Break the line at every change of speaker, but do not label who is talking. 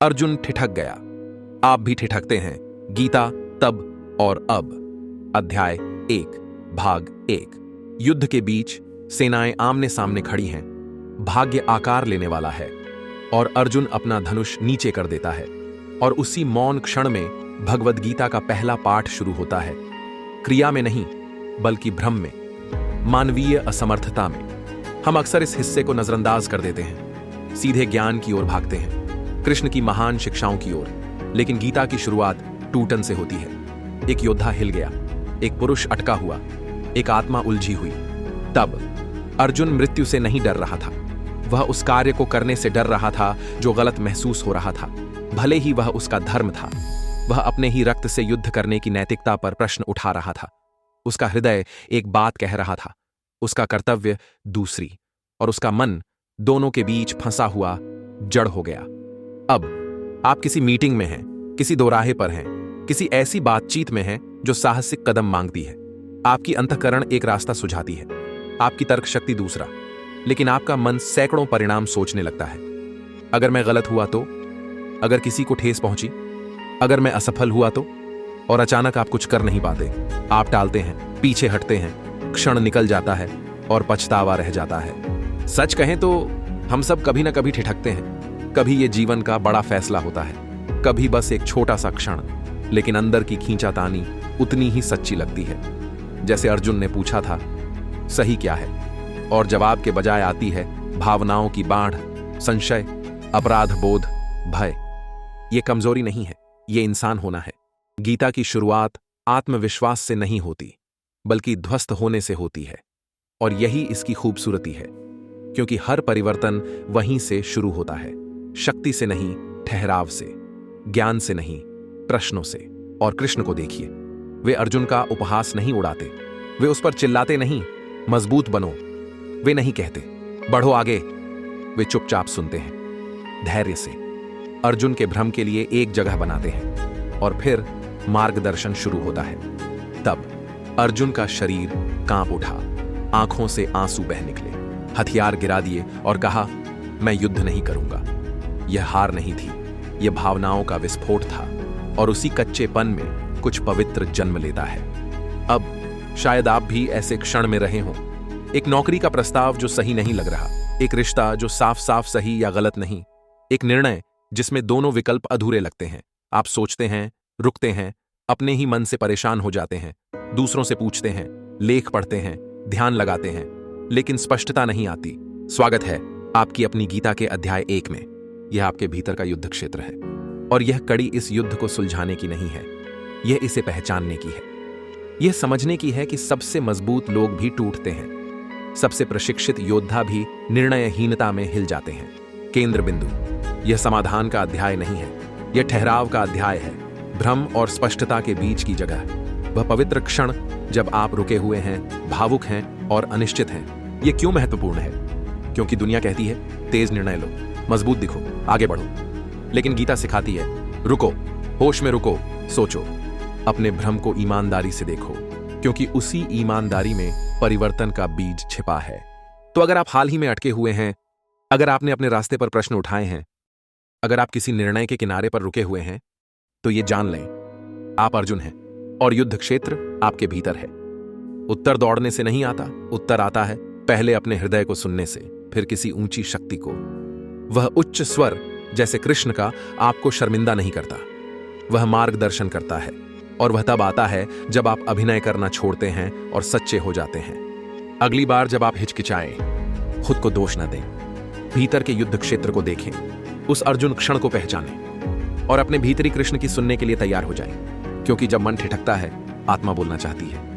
अर्जुन ठिठक गया। आप भी ठिठकते हैं। गीता तब और अब। अध्याय 1 भाग 1। युद्ध के बीच सेनाएं आमने सामने खड़ी हैं। भाग्य आकार लेने वाला है और अर्जुन अपना धनुष नीचे कर देता है और उसी मौन क्षण में भगवद गीता का पहला पाठ शुरू होता है। क्रिया में नहीं बल्कि भ्रम में, मानवीय असमर्थता में। हम अक्सर इस हिस्से को नजरअंदाज कर देते हैं, सीधे ज्ञान की ओर भागते हैं, कृष्ण की महान शिक्षाओं की ओर। लेकिन गीता की शुरुआत टूटन से होती है। एक योद्धा हिल गया, एक पुरुष अटका हुआ, एक आत्मा उलझी हुई। तब अर्जुन मृत्यु से नहीं डर रहा था, वह उस कार्य को करने से डर रहा था जो गलत महसूस हो रहा था, भले ही वह उसका धर्म था। वह अपने ही रक्त से युद्ध करने की नैतिकता पर प्रश्न उठा रहा था। उसका हृदय एक बात कह रहा था, उसका कर्तव्य दूसरी, और उसका मन दोनों के बीच फंसा हुआ जड़ हो गया। अब आप किसी मीटिंग में हैं, किसी दोराहे पर हैं, किसी ऐसी बातचीत में हैं जो साहसिक कदम मांगती है। आपकी अंतःकरण एक रास्ता सुझाती है, आपकी तर्क शक्ति दूसरा, लेकिन आपका मन सैकड़ों परिणाम सोचने लगता है। अगर मैं गलत हुआ तो, अगर किसी को ठेस पहुंची, अगर मैं असफल हुआ तो। और अचानक आप कुछ कर नहीं पाते। आप टालते हैं, पीछे हटते हैं, क्षण निकल जाता है और पछतावा रह जाता है। सच कहें तो हम सब कभी ना कभी ठिठकते हैं। कभी ये जीवन का बड़ा फैसला होता है, कभी बस एक छोटा सा क्षण, लेकिन अंदर की खींचातानी उतनी ही सच्ची लगती है। जैसे अर्जुन ने पूछा था, सही क्या है? और जवाब के बजाय आती है भावनाओं की बाढ़, संशय, अपराध बोध, भय। ये कमजोरी नहीं है, ये इंसान होना है। गीता की शुरुआत आत्मविश्वास से नहीं होती, बल्कि ध्वस्त होने से होती है। और यही इसकी खूबसूरती है, क्योंकि हर परिवर्तन वहीं से शुरू होता है। शक्ति से नहीं, ठहराव से, ज्ञान से नहीं, प्रश्नों से। और कृष्ण को देखिए, वे अर्जुन का उपहास नहीं उड़ाते, वे उस पर चिल्लाते नहीं, मजबूत बनो। वे नहीं कहते, बढ़ो आगे। वे चुपचाप सुनते हैं, धैर्य से। अर्जुन के भ्रम के लिए एक जगह बनाते हैं और फिर मार्गदर्शन शुरू होता है। तब अर्जुन का शरीर कांप उठा, आंखों से आंसू बह निकले, हथियार गिरा दिए और कहा, मैं युद्ध नहीं करूंगा। यह हार नहीं थी, यह भावनाओं का विस्फोट था। और उसी कच्चेपन में कुछ पवित्र जन्म लेता है। अब शायद आप भी ऐसे क्षण में रहे हों। एक नौकरी का प्रस्ताव जो सही नहीं लग रहा, एक रिश्ता जो साफ साफ सही या गलत नहीं, एक निर्णय जिसमें दोनों विकल्प अधूरे लगते हैं। आप सोचते हैं, रुकते हैं, अपने ही मन से परेशान हो जाते हैं, दूसरों से पूछते हैं, लेख पढ़ते हैं, ध्यान लगाते हैं, लेकिन स्पष्टता नहीं आती। स्वागत है आपकी अपनी गीता के अध्याय 1 में। यह आपके भीतर का युद्ध क्षेत्र है और यह कड़ी इस युद्ध को सुलझाने की नहीं है, यह इसे पहचानने की है। यह समझने की है कि सबसे मजबूत लोग भी टूटते हैं, सबसे प्रशिक्षित योद्धा भी निर्णयहीनता में हिल जाते हैं। केंद्र बिंदु, यह समाधान का अध्याय नहीं है, यह ठहराव का अध्याय है। भ्रम और स्पष्टता के बीच की जगह, वह पवित्र क्षण जब आप रुके हुए हैं, भावुक हैं और अनिश्चित हैं। यह क्यों महत्वपूर्ण है? क्योंकि दुनिया कहती है, तेज निर्णय लो, मजबूत दिखो, आगे बढ़ो। लेकिन गीता सिखाती है, रुको, होश में रुको, सोचो, अपने भ्रम को ईमानदारी से देखो, क्योंकि उसी ईमानदारी में परिवर्तन का बीज छिपा है। तो अगर आप हाल ही में अटके हुए हैं, अगर आपने अपने रास्ते पर प्रश्न उठाए हैं, अगर आप किसी निर्णय के किनारे पर रुके हुए हैं, तो ये जान लें, आप अर्जुन हैं और युद्ध क्षेत्र आपके भीतर है। उत्तर दौड़ने से नहीं आता, उत्तर आता है पहले अपने हृदय को सुनने से, फिर किसी ऊंची शक्ति को। वह उच्च स्वर जैसे कृष्ण का आपको शर्मिंदा नहीं करता, वह मार्गदर्शन करता है। और वह तब आता है जब आप अभिनय करना छोड़ते हैं और सच्चे हो जाते हैं। अगली बार जब आप हिचकिचाएं, खुद को दोष न दें, भीतर के युद्ध क्षेत्र को देखें, उस अर्जुन क्षण को पहचानें और अपने भीतरी कृष्ण की सुनने के लिए तैयार हो जाएं। क्योंकि जब मन ठिठकता है, आत्मा बोलना चाहती है।